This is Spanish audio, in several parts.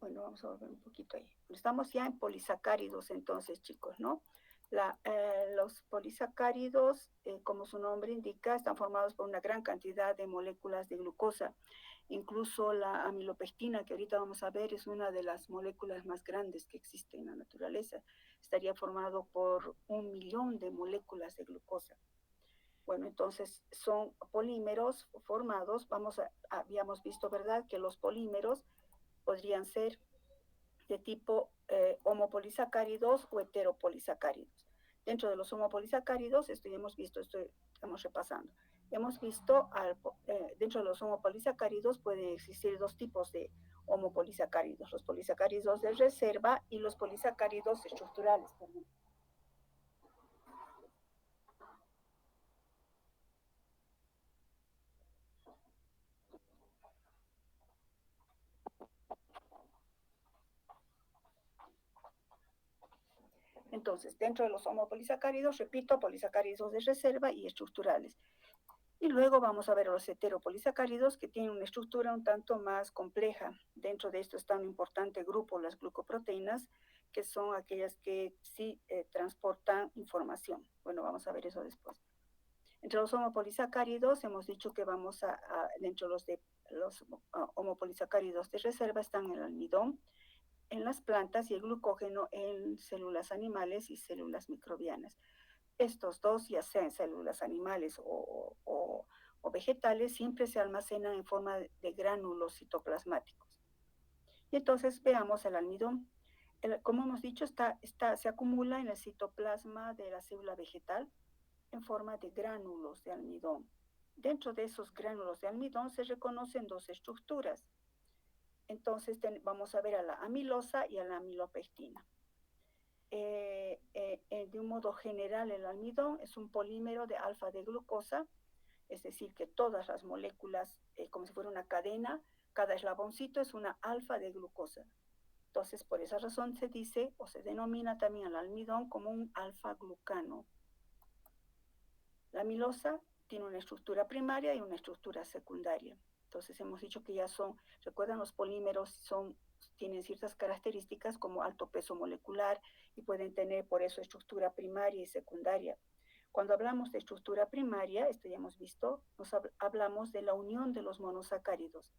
Bueno, vamos a volver un poquito ahí. Estamos ya en polisacáridos entonces, chicos, ¿no? Los polisacáridos, como su nombre indica, están formados por una gran cantidad de moléculas de glucosa. Incluso la amilopectina, que ahorita vamos a ver, es una de las moléculas más grandes que existe en la naturaleza. Estaría formado por 1 millón de moléculas de glucosa. Bueno, entonces son polímeros formados, habíamos visto, ¿verdad?, que los polímeros podrían ser de tipo homopolisacáridos o heteropolisacáridos. Dentro de los homopolisacáridos, esto ya hemos visto, estamos repasando. Hemos visto, dentro de los homopolisacáridos puede existir dos tipos de homopolisacáridos, los polisacáridos de reserva y los polisacáridos estructurales. Perdón. Entonces, dentro de los homopolisacáridos, repito, polisacáridos de reserva y estructurales. Y luego vamos a ver los heteropolisacáridos, que tienen una estructura un tanto más compleja. Dentro de esto está un importante grupo, las glucoproteínas, que son aquellas que sí transportan información. Bueno, vamos a ver eso después. Entre los homopolisacáridos hemos dicho que dentro de los homopolisacáridos de reserva están el almidón en las plantas y el glucógeno en células animales y células microbianas. Estos dos, ya sean células animales o vegetales, siempre se almacenan en forma de gránulos citoplasmáticos. Y entonces veamos el almidón. Como hemos dicho, se acumula en el citoplasma de la célula vegetal en forma de gránulos de almidón. Dentro de esos gránulos de almidón se reconocen dos estructuras. Entonces vamos a ver a la amilosa y a la amilopectina. De un modo general, el almidón es un polímero de alfa de glucosa, es decir, que todas las moléculas, como si fuera una cadena, cada eslaboncito es una alfa de glucosa. Entonces, por esa razón se dice o se denomina también al almidón como un alfa-glucano. La amilosa tiene una estructura primaria y una estructura secundaria. Entonces, hemos dicho que recuerdan, los polímeros tienen ciertas características como alto peso molecular y pueden tener por eso estructura primaria y secundaria. Cuando hablamos de estructura primaria, esto ya hemos visto, hablamos de la unión de los monosacáridos.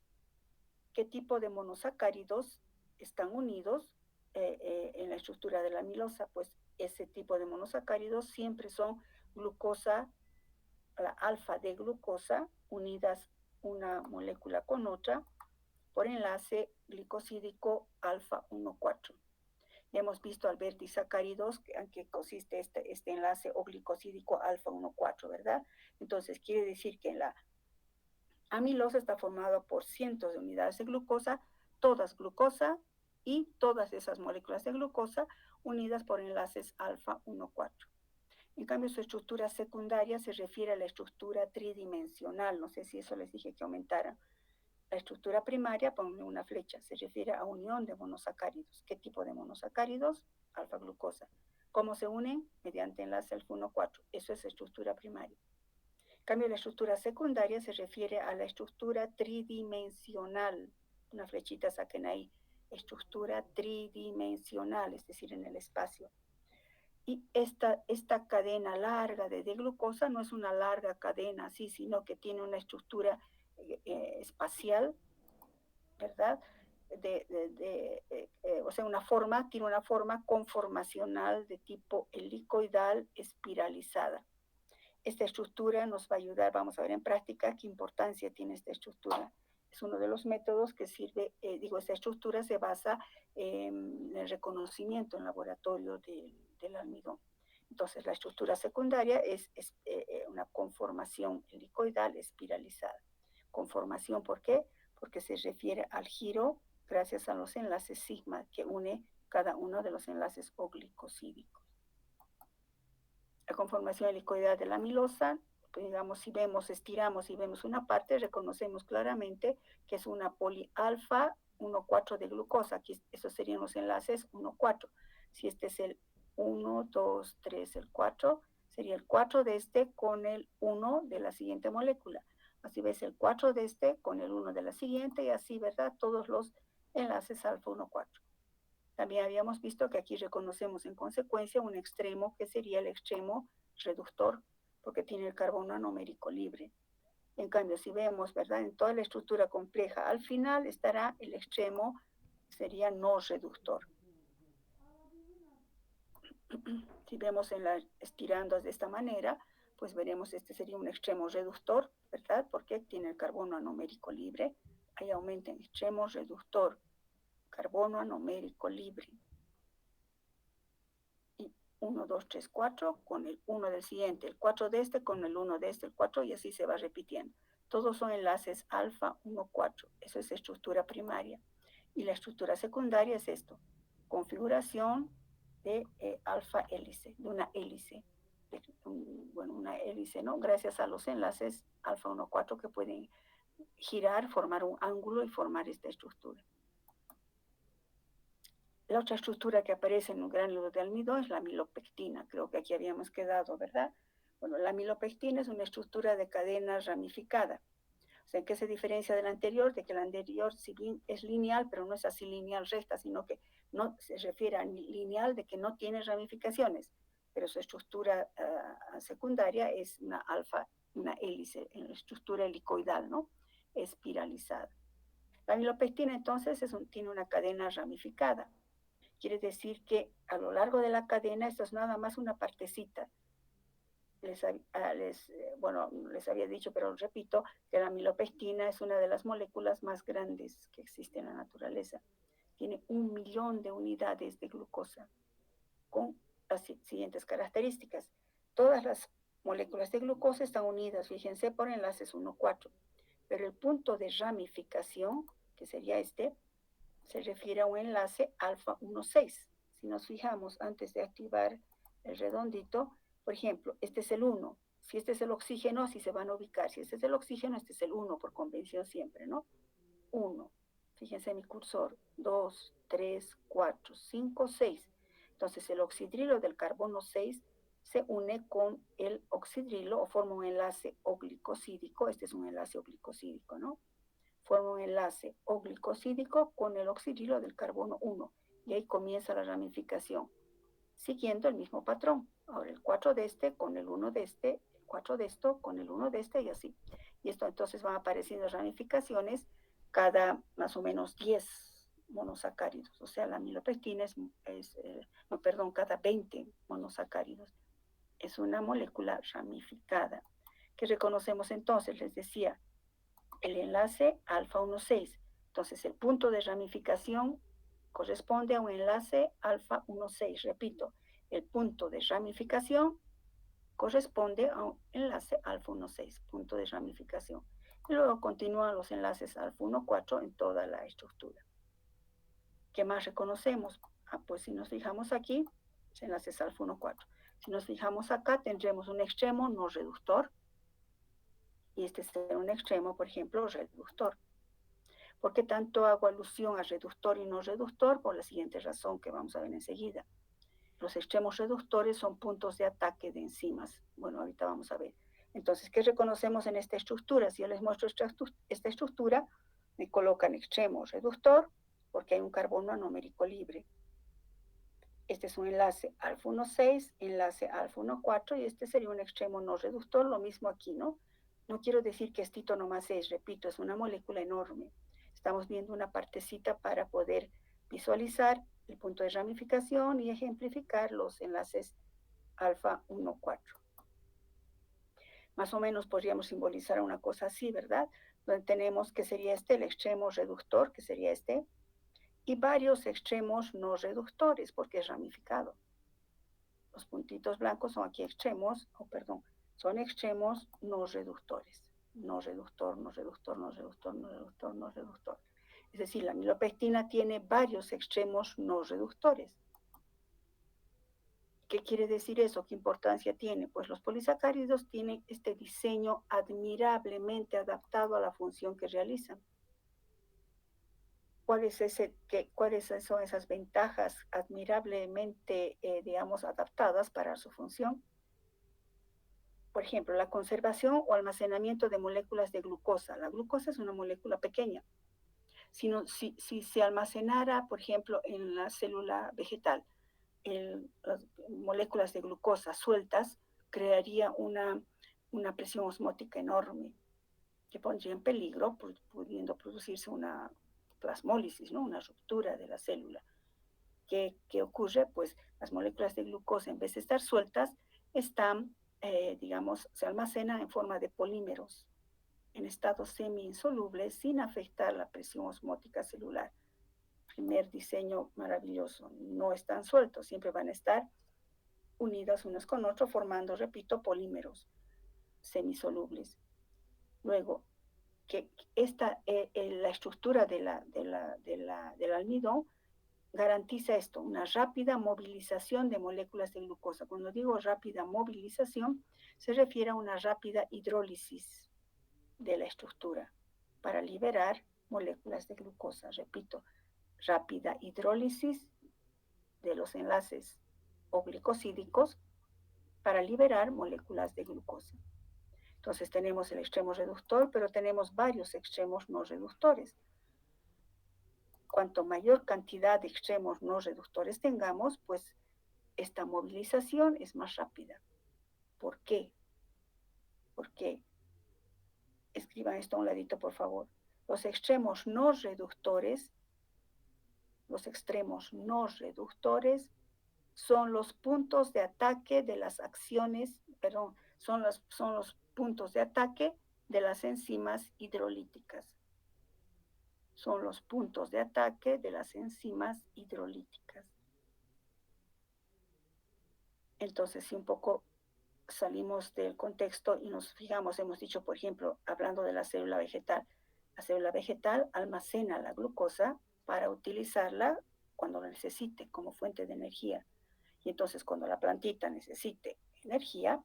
¿Qué tipo de monosacáridos están unidos en la estructura de la amilosa? Pues ese tipo de monosacáridos siempre son glucosa, la alfa de glucosa, unidas una molécula con otra por enlace glicosídico alfa 1,4. Ya hemos visto al ver disacáridos en que consiste este enlace o glicosídico alfa 1,4, ¿verdad? Entonces quiere decir que la amilosa está formada por cientos de unidades de glucosa, todas glucosa y todas esas moléculas de glucosa unidas por enlaces alfa 1,4. En cambio, su estructura secundaria se refiere a la estructura tridimensional. No sé si eso les dije que aumentara. La estructura primaria, ponle una flecha, se refiere a unión de monosacáridos. ¿Qué tipo de monosacáridos? Alfa-glucosa. ¿Cómo se unen? Mediante enlace alfa 1,4. Eso es estructura primaria. En cambio, la estructura secundaria se refiere a la estructura tridimensional. Una flechita saquen ahí. Estructura tridimensional, es decir, en el espacio. Y esta cadena larga de glucosa no es una larga cadena así, sino que tiene una estructura espacial, ¿verdad? O sea, tiene una forma conformacional de tipo helicoidal espiralizada. Esta estructura nos va a ayudar, vamos a ver en práctica qué importancia tiene esta estructura. Es uno de los métodos que sirve, esta estructura se basa en el reconocimiento en laboratorio del almidón. Entonces, la estructura secundaria es una conformación helicoidal espiralizada. Conformación, ¿por qué? Porque se refiere al giro gracias a los enlaces sigma que une cada uno de los enlaces oglicosídicos. La conformación helicoidal de la amilosa, pues digamos, si estiramos y vemos una parte, reconocemos claramente que es una polialfa 1,4 de glucosa. Aquí esos serían los enlaces 1,4. Si este es el 1, 2, 3, el 4, sería el 4 de este con el 1 de la siguiente molécula. Así ves el 4 de este con el 1 de la siguiente y así, ¿verdad? Todos los enlaces alfa 1,4. También habíamos visto que aquí reconocemos en consecuencia un extremo que sería el extremo reductor, porque tiene el carbono anomérico libre. En cambio, si vemos, ¿verdad? En toda la estructura compleja, al final estará el extremo, sería no reductor. Si vemos estirando de esta manera, pues veremos este sería un extremo reductor, ¿verdad? Porque tiene el carbono anomérico libre. Ahí aumenta en extremo reductor, carbono anomérico libre. Y 1, 2, 3, 4 con el 1 del siguiente, el 4 de este con el 1 de este, el 4 y así se va repitiendo. Todos son enlaces alfa 1, 4. Eso es estructura primaria. Y la estructura secundaria es esto, configuración de alfa hélice, de una hélice. Bueno, una hélice, ¿no? Gracias a los enlaces alfa 1, 4 que pueden girar, formar un ángulo y formar esta estructura. La otra estructura que aparece en un gránulo de almidón es la amilopectina. Creo que aquí habíamos quedado, ¿verdad? Bueno, la amilopectina es una estructura de cadena ramificada. O sea, ¿qué se diferencia de la anterior? De que la anterior, si bien es lineal, pero no es así lineal recta, sino que no se refiere a lineal de que no tiene ramificaciones, pero su estructura secundaria es una alfa, una hélice, en la estructura helicoidal, ¿no? Espiralizada. La amilopectina entonces tiene una cadena ramificada. Quiere decir que a lo largo de la cadena esto es nada más una partecita. Les había dicho, pero repito, que la amilopectina es una de las moléculas más grandes que existe en la naturaleza. Tiene 1.000.000 de unidades de glucosa con las siguientes características. Todas las moléculas de glucosa están unidas, fíjense, por enlaces 1,4, pero el punto de ramificación, que sería este, se refiere a un enlace alfa 1,6. Si nos fijamos antes de activar el redondito, por ejemplo, este es el 1. Si este es el oxígeno, así se van a ubicar. Si este es el oxígeno, este es el 1, por convención siempre, ¿no? 1. Fíjense mi cursor. 2, 3, 4, 5, 6. Entonces el oxidrilo del carbono 6 se une con el oxidrilo o forma un enlace oglicosídico. Este es un enlace oglicosídico, ¿no? Forma un enlace oglicosídico con el oxidrilo del carbono 1 y ahí comienza la ramificación, siguiendo el mismo patrón. Ahora el 4 de este con el 1 de este, el 4 de esto con el 1 de este y así. Y esto entonces van apareciendo ramificaciones cada más o menos 10 monosacáridos. O sea, la amilopectina cada 20 monosacáridos. Es una molécula ramificada que reconocemos entonces, les decía, el enlace alfa 1,6. Entonces, el punto de ramificación corresponde a un enlace alfa 1,6. Repito, el punto de ramificación corresponde a un enlace alfa 1,6, punto de ramificación. Y luego continúan los enlaces alfa 1,4 en toda la estructura. ¿Qué más reconocemos? Pues si nos fijamos aquí, enlaces alfa 1,4. Si nos fijamos acá, tendremos un extremo no reductor, y este será un extremo, por ejemplo, reductor. ¿Por qué tanto hago alusión a reductor y no reductor? Por la siguiente razón que vamos a ver enseguida. Los extremos reductores son puntos de ataque de enzimas. Bueno, ahorita vamos a ver. Entonces, ¿qué reconocemos en esta estructura? Si yo les muestro esta estructura, me colocan extremo reductor porque hay un carbono anomérico libre. Este es un enlace alfa 1,6, enlace alfa 1,4 y este sería un extremo no reductor, lo mismo aquí, ¿no? No quiero decir que estito nomás es, repito, es una molécula enorme. Estamos viendo una partecita para poder visualizar el punto de ramificación y ejemplificar los enlaces alfa 1,4. Más o menos podríamos simbolizar una cosa así, ¿verdad? Donde tenemos que sería este, el extremo reductor, que sería este, y varios extremos no reductores, porque es ramificado. Los puntitos blancos son aquí extremos, son extremos no reductores. No reductor, no reductor, no reductor, no reductor, no reductor. Es decir, la amilopectina tiene varios extremos no reductores. ¿Qué quiere decir eso? ¿Qué importancia tiene? Pues los polisacáridos tienen este diseño admirablemente adaptado a la función que realizan. ¿Cuáles son esas ventajas admirablemente, adaptadas para su función? Por ejemplo, la conservación o almacenamiento de moléculas de glucosa. La glucosa es una molécula pequeña. Si se almacenara, por ejemplo, en la célula vegetal, las moléculas de glucosa sueltas, crearía una presión osmótica enorme que pondría en peligro, pudiendo producirse una plasmólisis, ¿no? Una ruptura de la célula. ¿Qué ocurre? Pues las moléculas de glucosa, en vez de estar sueltas, están, digamos, se almacenan en forma de polímeros, en estado semi-insoluble, sin afectar la presión osmótica celular. Primer diseño maravilloso. No están sueltos, siempre van a estar unidos unos con otros, formando, repito, polímeros semisolubles. Luego, la estructura del almidón garantiza esto, una rápida movilización de moléculas de glucosa. Cuando digo rápida movilización, se refiere a una rápida hidrólisis de la estructura para liberar moléculas de glucosa. Repito, rápida hidrólisis de los enlaces oglicosídicos para liberar moléculas de glucosa. Entonces tenemos el extremo reductor, pero tenemos varios extremos no reductores. Cuanto mayor cantidad de extremos no reductores tengamos, pues esta movilización es más rápida. ¿Por qué? Porque, escriban esto a un ladito, por favor. Los extremos no reductores son los puntos de ataque de las acciones, perdón, son los puntos de ataque de las enzimas hidrolíticas. Son los puntos de ataque de las enzimas hidrolíticas. Entonces, si un poco salimos del contexto y nos fijamos, hemos dicho, por ejemplo, hablando de la célula vegetal almacena la glucosa para utilizarla cuando la necesite como fuente de energía. Y entonces cuando la plantita necesite energía,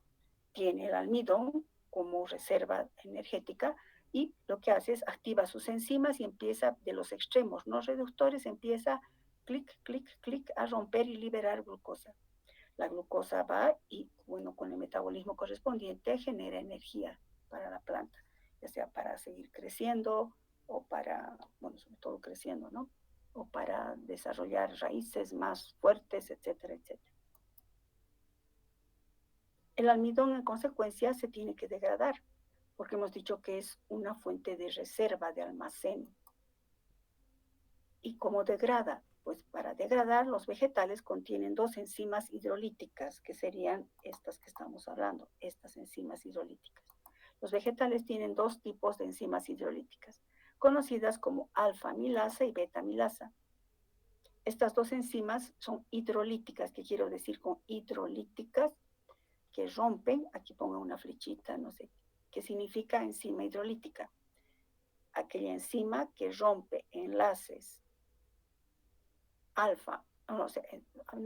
tiene el almidón como reserva energética y lo que hace es activa sus enzimas y empieza de los extremos no reductores, empieza clic, clic, clic a romper y liberar glucosa. La glucosa va y, bueno, con el metabolismo correspondiente genera energía para la planta, ya sea para seguir creciendo o para, bueno, sobre todo creciendo, ¿no? O para desarrollar raíces más fuertes, etcétera, etcétera. El almidón, en consecuencia, se tiene que degradar, porque hemos dicho que es una fuente de reserva, de almacén. ¿Y cómo degrada? Pues para degradar, los vegetales contienen dos enzimas hidrolíticas, que serían estas que estamos hablando, estas enzimas hidrolíticas. Los vegetales tienen dos tipos de enzimas hidrolíticas, conocidas como alfa-amilasa y beta-amilasa. Estas dos enzimas son hidrolíticas, ¿qué quiero decir con hidrolíticas? Que rompen, aquí pongo una flechita, no sé, ¿qué significa enzima hidrolítica? Aquella enzima que rompe enlaces alfa, no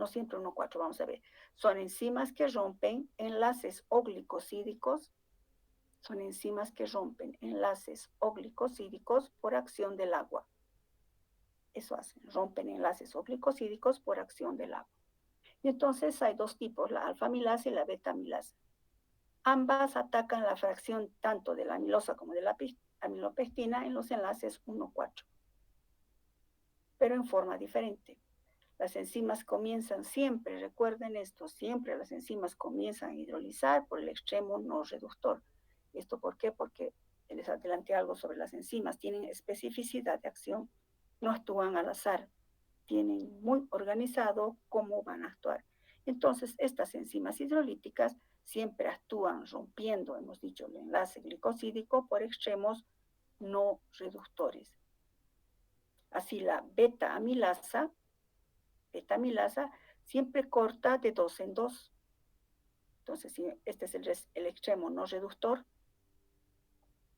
siempre 1,4, vamos a ver, son enzimas que rompen enlaces oglicosídicos, por acción del agua. Eso hacen, rompen enlaces oglicosídicos por acción del agua. Y entonces hay dos tipos, la alfa-amilasa y la beta-amilasa. Ambas atacan la fracción tanto de la amilosa como de la amilopectina en los enlaces 1,4, pero en forma diferente. Las enzimas comienzan siempre, recuerden esto, siempre las enzimas comienzan a hidrolizar por el extremo no reductor. ¿Esto por qué? Porque les adelanté algo sobre las enzimas, tienen especificidad de acción, no actúan al azar, tienen muy organizado cómo van a actuar. Entonces, estas enzimas hidrolíticas siempre actúan rompiendo, hemos dicho, el enlace glicosídico por extremos no reductores. Así la beta-amilasa siempre corta de 2 en 2. Entonces, si este es el extremo no reductor,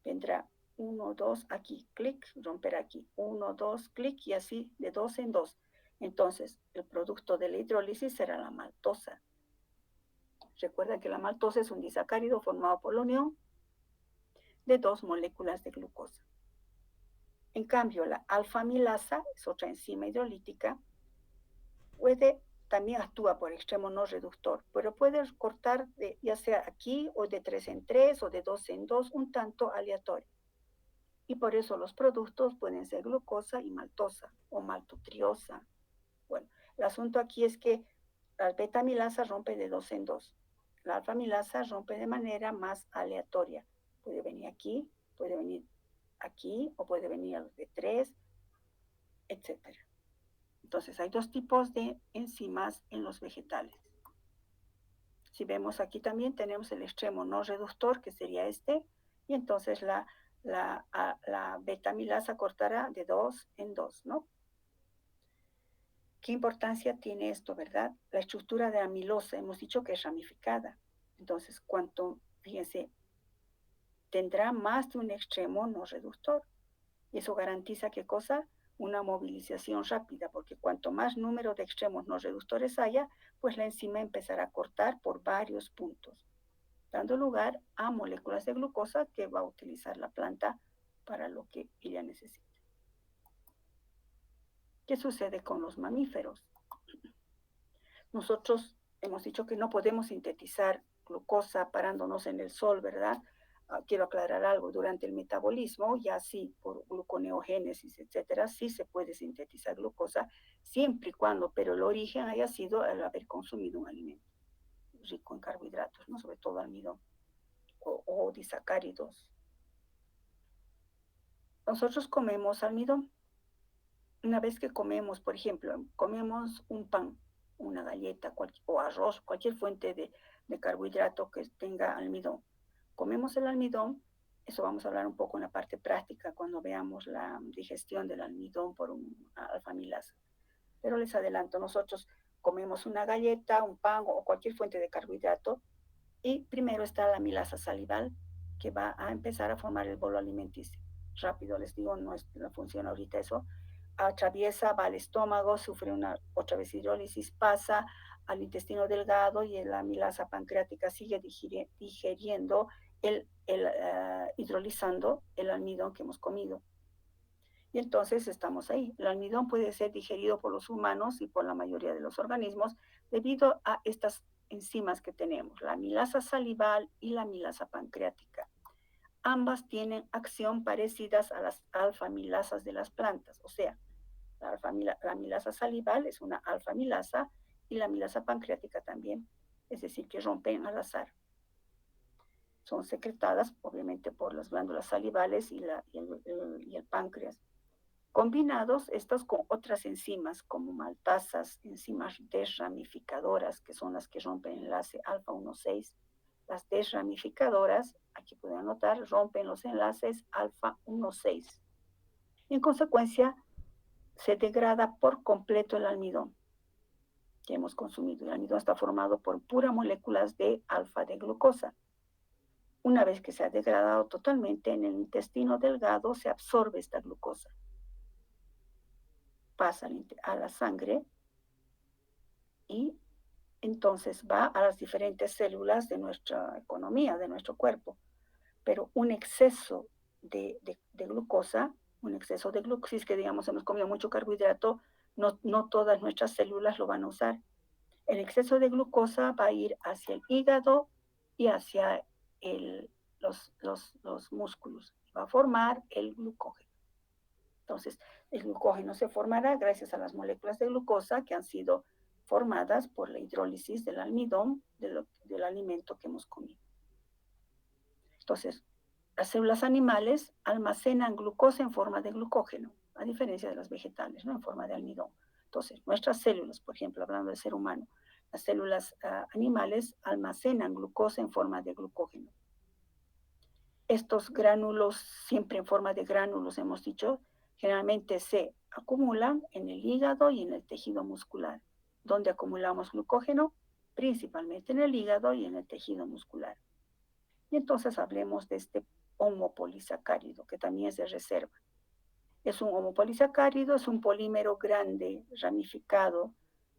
vendrá 1, 2, aquí, clic, romper aquí, 1, 2, clic, y así de 2 en 2. Entonces, el producto de la hidrólisis será la maltosa. Recuerda que la maltosa es un disacárido formado por la unión de dos moléculas de glucosa. En cambio, la alfa-amilasa es otra enzima hidrolítica, también actúa por extremo no reductor, pero puede cortar ya sea aquí o de 3 en 3 o de 2 en 2, un tanto aleatorio. Y por eso los productos pueden ser glucosa y maltosa o maltotriosa. Bueno, el asunto aquí es que la beta-amilasa rompe de dos en dos. La alfa-amilasa rompe de manera más aleatoria. Puede venir aquí, puede venir aquí, o puede venir a los de tres, etc. Entonces, hay dos tipos de enzimas en los vegetales. Si vemos aquí también tenemos el extremo no reductor, que sería este, y entonces la beta-amilasa cortará de dos en dos, ¿no? ¿Qué importancia tiene esto, verdad? La estructura de amilosa, hemos dicho que es ramificada. Entonces, fíjense, tendrá más de un extremo no reductor. Y eso garantiza qué cosa? Una movilización rápida, porque cuanto más número de extremos no reductores haya, pues la enzima empezará a cortar por varios puntos, dando lugar a moléculas de glucosa que va a utilizar la planta para lo que ella necesita. ¿Qué sucede con los mamíferos? Nosotros hemos dicho que no podemos sintetizar glucosa parándonos en el sol, ¿verdad? Quiero aclarar algo, durante el metabolismo, ya sí, por gluconeogénesis, etcétera, sí se puede sintetizar glucosa, siempre y cuando, pero el origen haya sido el haber consumido un alimento rico en carbohidratos, ¿no? Sobre todo almidón o disacáridos. Nosotros comemos almidón. Una vez que comemos, por ejemplo, comemos un pan, una galleta o arroz, cualquier fuente de carbohidrato que tenga almidón. Comemos el almidón, eso vamos a hablar un poco en la parte práctica cuando veamos la digestión del almidón por un alfa-amilasa. Pero les adelanto, nosotros comemos una galleta, un pan o cualquier fuente de carbohidrato y primero está la amilasa salival que va a empezar a formar el bolo alimenticio. Rápido les digo, no funciona ahorita eso, atraviesa, va al estómago, sufre otra vez hidrólisis, pasa al intestino delgado y la amilasa pancreática sigue digiriendo, hidrolizando el almidón que hemos comido. Y entonces estamos ahí. El almidón puede ser digerido por los humanos y por la mayoría de los organismos debido a estas enzimas que tenemos, la amilasa salival y la amilasa pancreática. Ambas tienen acción parecidas a las alfa-amilasas de las plantas, o sea, la amilasa salival es una alfa-amilasa y la amilasa pancreática también, es decir, que rompen al azar. Son secretadas, obviamente, por las glándulas salivales y el páncreas. Combinados estos con otras enzimas como maltasas, enzimas desramificadoras, que son las que rompen el enlace alfa 1,6. Las desramificadoras, aquí pueden notar, rompen los enlaces alfa 1,6. Y en consecuencia, se degrada por completo el almidón que hemos consumido. El almidón está formado por puras moléculas de alfa de glucosa. Una vez que se ha degradado totalmente en el intestino delgado, se absorbe esta glucosa, pasa a la sangre y entonces va a las diferentes células de nuestra economía, de nuestro cuerpo. Pero un exceso de glucosa, un exceso de glucosis, que digamos hemos comido mucho carbohidrato, no todas nuestras células lo van a usar. El exceso de glucosa va a ir hacia el hígado y hacia los músculos. Va a formar el glucógeno. Entonces, el glucógeno se formará gracias a las moléculas de glucosa que han sido formadas por la hidrólisis del almidón del alimento que hemos comido. Entonces, las células animales almacenan glucosa en forma de glucógeno, a diferencia de las vegetales, ¿no? En forma de almidón. Entonces, nuestras células, por ejemplo, hablando del ser humano, las células animales almacenan glucosa en forma de glucógeno. Estos gránulos, siempre en forma de gránulos, hemos dicho, generalmente se acumulan en el hígado y en el tejido muscular. ¿Dónde acumulamos glucógeno? Principalmente en el hígado y en el tejido muscular. Y entonces hablemos de este homopolisacárido, que también es de reserva. Es un homopolisacárido, es un polímero grande, ramificado,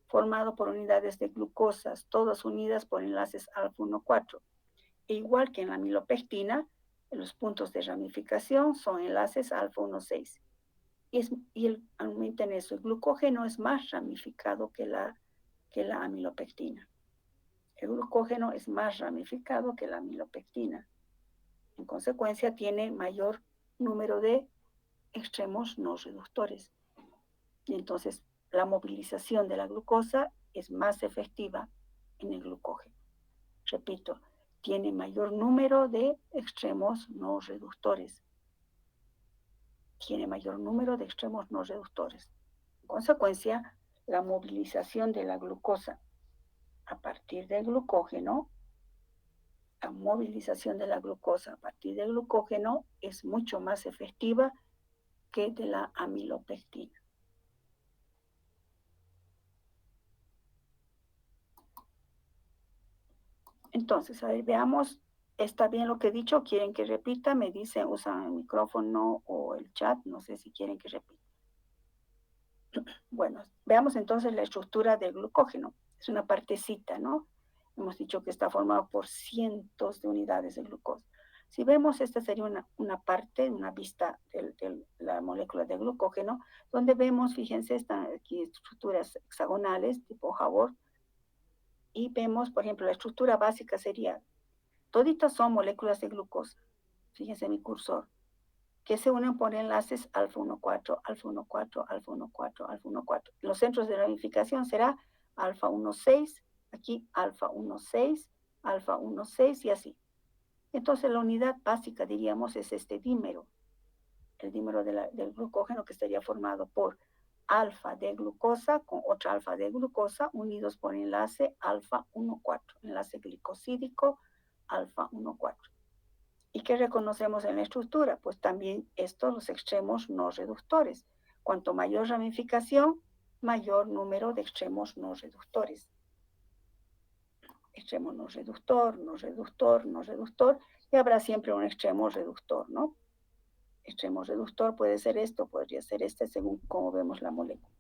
formado por unidades de glucosas, todas unidas por enlaces alfa 1,4. E igual que en la amilopectina, los puntos de ramificación son enlaces alfa 1,6. Y aumenta en eso. El glucógeno es más ramificado que la amilopectina. El glucógeno es más ramificado que la amilopectina. En consecuencia, tiene mayor número de extremos no reductores. Y entonces la movilización de la glucosa es más efectiva en el glucógeno. Repito, tiene mayor número de extremos no reductores. Tiene mayor número de extremos no reductores. En consecuencia, la movilización de la glucosa a partir del glucógeno, la movilización de la glucosa a partir del glucógeno es mucho más efectiva que de la amilopectina. Entonces, a ver, veamos, ¿está bien lo que he dicho? ¿Quieren que repita? Me dicen, usan el micrófono o el chat, no sé si quieren que repita. Bueno, veamos entonces la estructura del glucógeno. Es una partecita, ¿no? Hemos dicho que está formado por cientos de unidades de glucosa. Si vemos, esta sería una parte, una vista de la molécula de glucógeno, donde vemos, fíjense, están aquí estructuras hexagonales tipo Haworth, y vemos, por ejemplo, la estructura básica sería, toditas son moléculas de glucosa, fíjense mi cursor, que se unen por enlaces alfa 1,4, alfa 1,4, alfa 1,4, alfa 1,4. Los centros de ramificación será alfa 1,6, aquí alfa 1,6, alfa 1,6 y así. Entonces la unidad básica, diríamos, es este dímero, el dímero del glucógeno, que estaría formado por alfa de glucosa con otra alfa de glucosa unidos por enlace alfa 1,4, enlace glicosídico alfa 1,4. ¿Y qué reconocemos en la estructura? Pues también estos, los extremos no reductores. Cuanto mayor ramificación, mayor número de extremos no reductores. Extremo no reductor, no reductor, no reductor, y habrá siempre un extremo reductor, ¿no? Extremo reductor puede ser esto, podría ser este, según cómo vemos la molécula.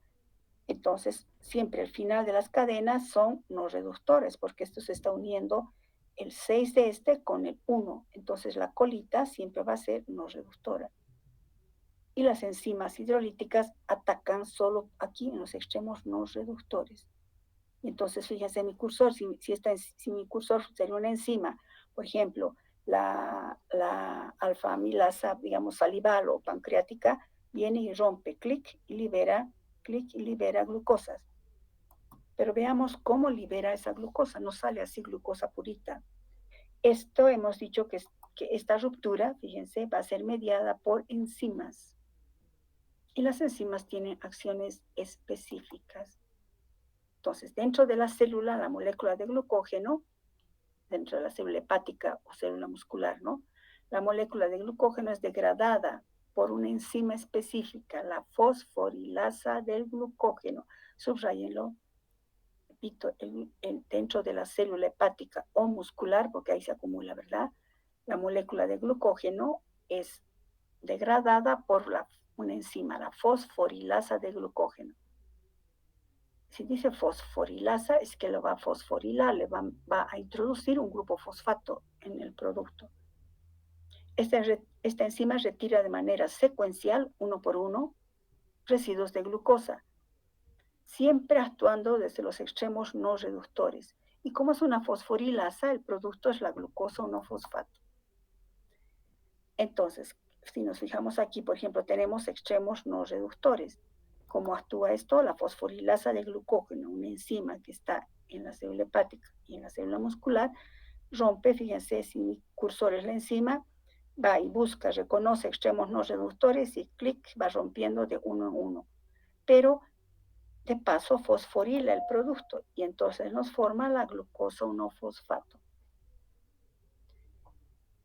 Entonces, siempre el final de las cadenas son no reductores, porque esto se está uniendo el 6 de este con el 1. Entonces, la colita siempre va a ser no reductora. Y las enzimas hidrolíticas atacan solo aquí en los extremos no reductores. Y entonces, fíjense mi cursor, si mi cursor sería una enzima, por ejemplo, la alfa amilasa, digamos, salival o pancreática, viene y rompe, clic y libera glucosas. Pero veamos cómo libera esa glucosa, no sale así glucosa purita. Esto hemos dicho que esta ruptura, fíjense, va a ser mediada por enzimas. Y las enzimas tienen acciones específicas. Entonces, dentro de la célula, la molécula de glucógeno, dentro de la célula hepática o célula muscular, ¿no? La molécula de glucógeno es degradada por una enzima específica, la fosforilasa del glucógeno. Subrayenlo. Repito, dentro de la célula hepática o muscular, porque ahí se acumula, ¿verdad? La molécula de glucógeno es degradada por una enzima, la fosforilasa de glucógeno. Si dice fosforilasa, es que lo va a fosforilar, va a introducir un grupo fosfato en el producto. Esta enzima retira de manera secuencial, uno por uno, residuos de glucosa, siempre actuando desde los extremos no reductores. Y como es una fosforilasa, el producto es la glucosa 1-fosfato. Entonces, si nos fijamos aquí, por ejemplo, tenemos extremos no reductores. ¿Cómo actúa esto? La fosforilasa de glucógeno, una enzima que está en la célula hepática y en la célula muscular, rompe, fíjense, si mi cursor es la enzima, va y busca, reconoce extremos no reductores y clic, va rompiendo de uno en uno. Pero de paso fosforila el producto y entonces nos forma la glucosa 1-fosfato.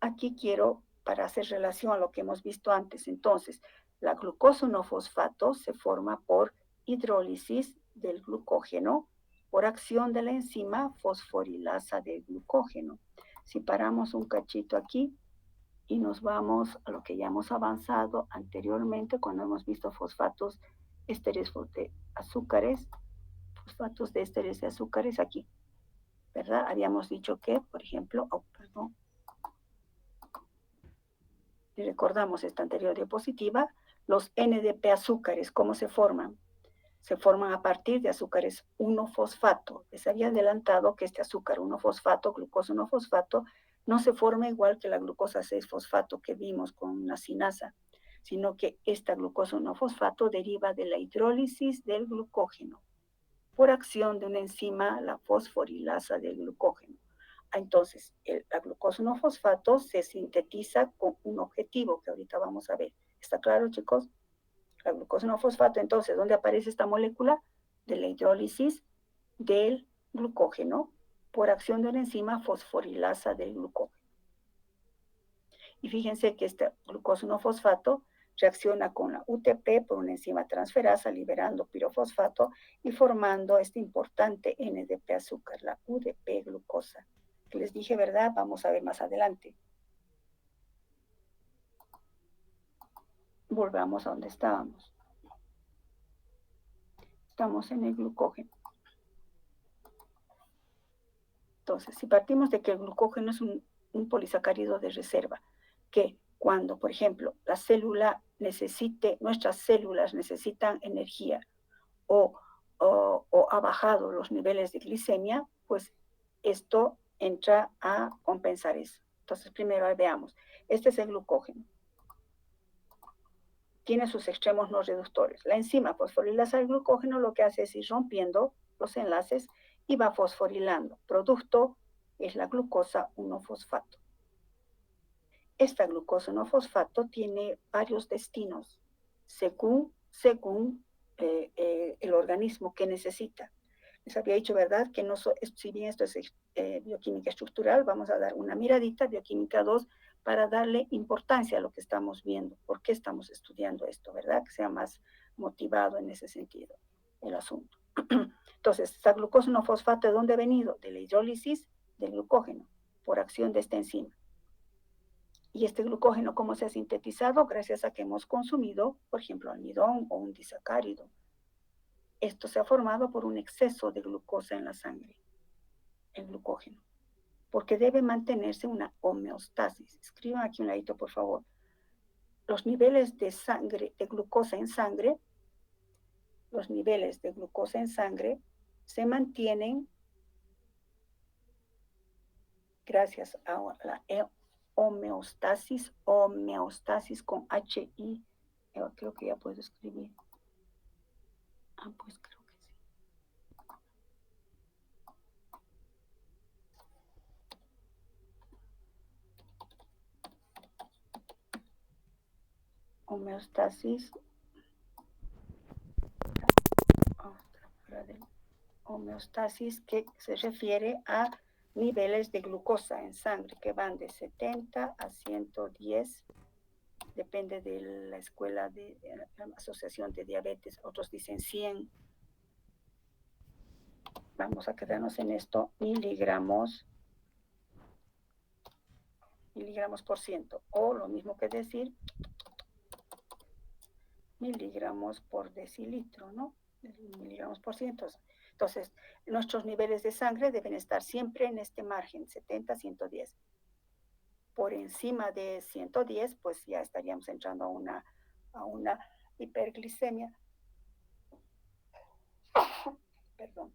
Aquí quiero, para hacer relación a lo que hemos visto antes, entonces, la glucosa 1-fosfato se forma por hidrólisis del glucógeno por acción de la enzima fosforilasa del glucógeno. Si paramos un cachito aquí y nos vamos a lo que ya hemos avanzado anteriormente cuando hemos visto fosfatos ésteres de azúcares, fosfatos de ésteres de azúcares aquí, ¿verdad? Habíamos dicho que, por ejemplo, recordamos esta anterior diapositiva, los NDP azúcares, ¿cómo se forman? Se forman a partir de azúcares 1-fosfato. Les había adelantado que este azúcar 1-fosfato, glucosa 1-fosfato, no se forma igual que la glucosa 6-fosfato que vimos con una sinasa, sino que esta glucosa 1-fosfato deriva de la hidrólisis del glucógeno por acción de una enzima, la fosforilasa del glucógeno. Entonces, la glucosa 1-fosfato se sintetiza con un objetivo que ahorita vamos a ver. ¿Está claro, chicos? La glucosa 1-fosfato, entonces, ¿dónde aparece esta molécula? De la hidrólisis del glucógeno por acción de una enzima fosforilasa del glucógeno. Y fíjense que este glucosa 1-fosfato reacciona con la UTP por una enzima transferasa liberando pirofosfato y formando este importante NDP azúcar, la UDP glucosa, que les dije, ¿verdad? Vamos a ver más adelante. Volvamos a donde estábamos. Estamos en el glucógeno. Entonces, si partimos de que el glucógeno es un polisacárido de reserva, que cuando, por ejemplo, nuestras células necesitan energía o ha bajado los niveles de glicemia, pues esto entra a compensar eso. Entonces, primero veamos. Este es el glucógeno. Tiene sus extremos no reductores. La enzima fosforilasa del glucógeno lo que hace es ir rompiendo los enlaces y va fosforilando. Producto es la glucosa 1-fosfato. Esta glucosa 1-fosfato tiene varios destinos según el organismo que necesita. Les había dicho, ¿verdad? Que no si bien esto es bioquímica estructural, vamos a dar una miradita, bioquímica 2, para darle importancia a lo que estamos viendo. ¿Por qué estamos estudiando esto, verdad? Que sea más motivado en ese sentido el asunto. Entonces, esta glucosa 1-fosfato, ¿de dónde ha venido? De la hidrólisis del glucógeno, por acción de esta enzima. Y este glucógeno, ¿cómo se ha sintetizado? Gracias a que hemos consumido, por ejemplo, almidón o un disacárido. Esto se ha formado por un exceso de glucosa en la sangre, el glucógeno, porque debe mantenerse una homeostasis. Escriban aquí un ladito, por favor. Los niveles de glucosa en sangre, se mantienen gracias a la homeostasis con HI. Creo que ya puedo escribir. Pues creo que sí. Homeostasis que se refiere a niveles de glucosa en sangre que van de 70 a 110, depende de la escuela de la Asociación de Diabetes, otros dicen 100. Vamos a quedarnos en esto, miligramos por ciento, o lo mismo que decir miligramos por decilitro, ¿no? Miligramos por ciento. Entonces, nuestros niveles de sangre deben estar siempre en este margen, 70 a 110. Por encima de 110, pues ya estaríamos entrando a una hiperglicemia. Perdón.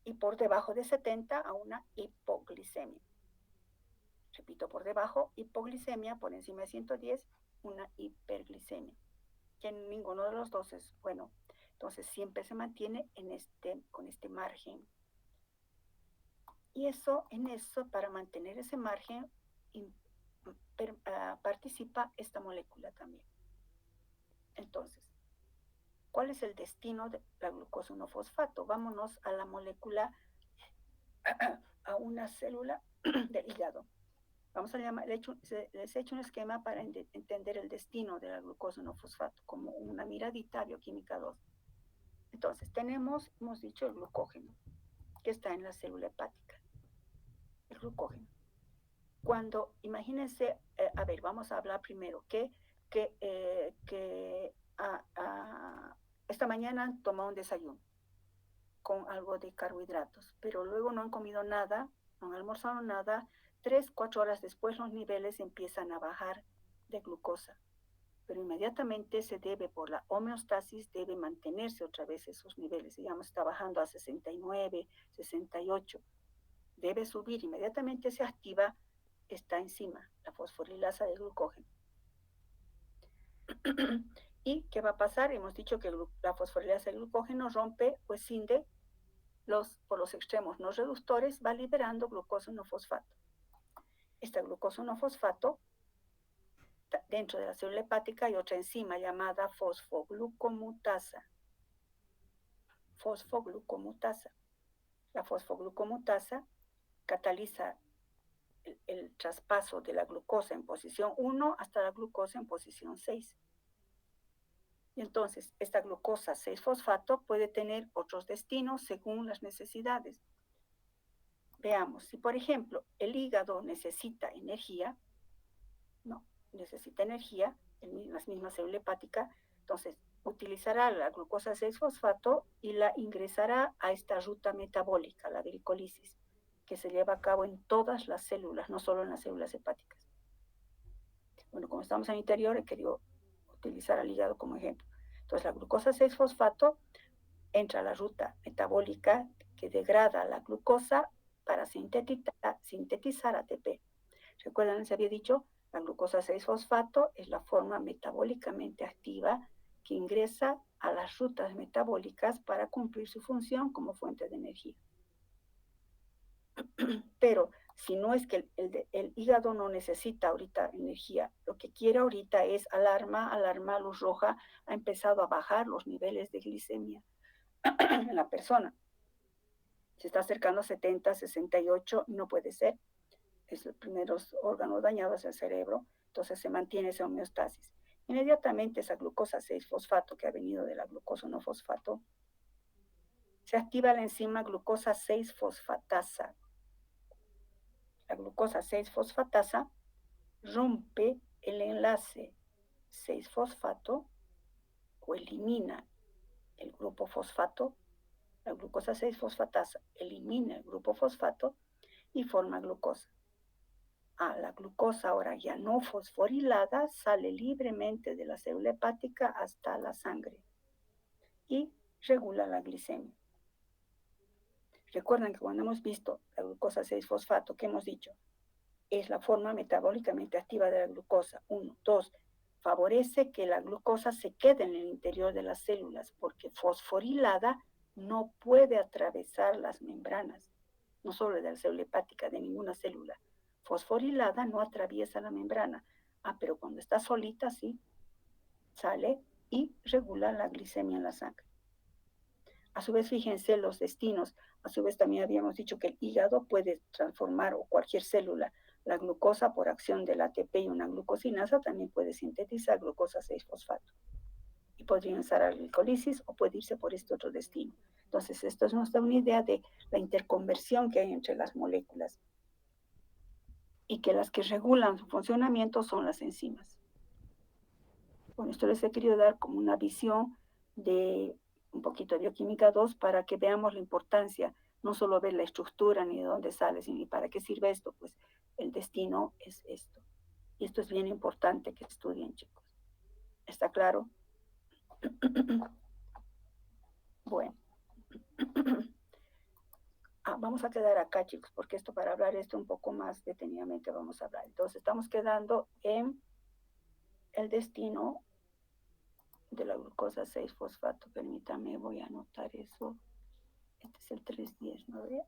Y por debajo de 70 a una hipoglicemia. Repito, por debajo, hipoglicemia, por encima de 110, una hiperglicemia. Que ninguno de los dos es bueno. Entonces siempre se mantiene con este margen. Y para mantener ese margen, participa esta molécula también. Entonces, ¿cuál es el destino de la glucosa 1-fosfato? Vámonos a la molécula, a una célula del hígado. Vamos a llamar, les he hecho un esquema para entender el destino de la glucosa 1-fosfato, como una miradita bioquímica 2. Entonces, hemos dicho el glucógeno, que está en la célula hepática. El glucógeno. Imagínense, vamos a hablar primero, que esta mañana han tomado un desayuno con algo de carbohidratos, pero luego no han comido nada, no han almorzado nada, 3-4 horas después los niveles empiezan a bajar de glucosa, pero inmediatamente por la homeostasis, debe mantenerse otra vez esos niveles, digamos, está bajando a 69, 68, debe subir, inmediatamente se activa esta enzima, la fosforilasa del glucógeno. ¿Y qué va a pasar? Hemos dicho que la fosforilasa del glucógeno rompe o escinde por los extremos no reductores, va liberando glucosa 1-fosfato. Esta glucosa 1-fosfato, dentro de la célula hepática hay otra enzima llamada fosfoglucomutasa. Fosfoglucomutasa. La fosfoglucomutasa cataliza el traspaso de la glucosa en posición 1 hasta la glucosa en posición 6. Y entonces, esta glucosa 6-fosfato puede tener otros destinos según las necesidades. Veamos, si por ejemplo el hígado necesita energía, en la misma célula hepática, entonces utilizará la glucosa 6-fosfato y la ingresará a esta ruta metabólica, la glicólisis, que se lleva a cabo en todas las células, no solo en las células hepáticas. Bueno, como estamos en el interior, he querido utilizar al hígado como ejemplo. Entonces, la glucosa 6-fosfato entra a la ruta metabólica que degrada la glucosa para sintetizar ATP. ¿Recuerdan? Se había dicho, la glucosa 6-fosfato es la forma metabólicamente activa que ingresa a las rutas metabólicas para cumplir su función como fuente de energía. Pero si no es que el hígado no necesita ahorita energía, lo que quiere ahorita es alarma, luz roja, ha empezado a bajar los niveles de glicemia en la persona. Se está acercando a 70, 68, no puede ser. Es los primeros órganos dañados, el cerebro, entonces se mantiene esa homeostasis. Inmediatamente esa glucosa 6-fosfato que ha venido de la glucosa 1-fosfato, se activa la enzima glucosa 6-fosfatasa. La glucosa 6-fosfatasa rompe el enlace 6-fosfato o elimina el grupo fosfato. La glucosa 6-fosfatasa elimina el grupo fosfato y forma glucosa. La glucosa ahora ya no fosforilada sale libremente de la célula hepática hasta la sangre y regula la glicemia. Recuerden que cuando hemos visto la glucosa 6-fosfato, que hemos dicho, es la forma metabólicamente activa de la glucosa. 1, 2, favorece que la glucosa se quede en el interior de las células porque fosforilada no puede atravesar las membranas, no solo de la célula hepática, de ninguna célula. Fosforilada no atraviesa la membrana. Pero cuando está solita, sí, sale y regula la glicemia en la sangre. A su vez, fíjense los destinos. A su vez, también habíamos dicho que el hígado puede transformar, o cualquier célula, la glucosa por acción del ATP y una glucosinasa también puede sintetizar glucosa 6-fosfato. Y podría usar la glicólisis o puede irse por este otro destino. Entonces, esto nos da una idea de la interconversión que hay entre las moléculas y que las que regulan su funcionamiento son las enzimas. Bueno, esto les he querido dar como una visión de un poquito de bioquímica 2 para que veamos la importancia, no solo ver la estructura ni de dónde sale, sino para qué sirve esto, pues el destino es esto. Y esto es bien importante que estudien, chicos. ¿Está claro? Bueno. Vamos a quedar acá, chicos, porque esto para hablar esto un poco más detenidamente vamos a hablar. Entonces, estamos quedando en el destino de la glucosa 6-fosfato. Permítame, voy a anotar eso. Este es el 310, ¿no ve?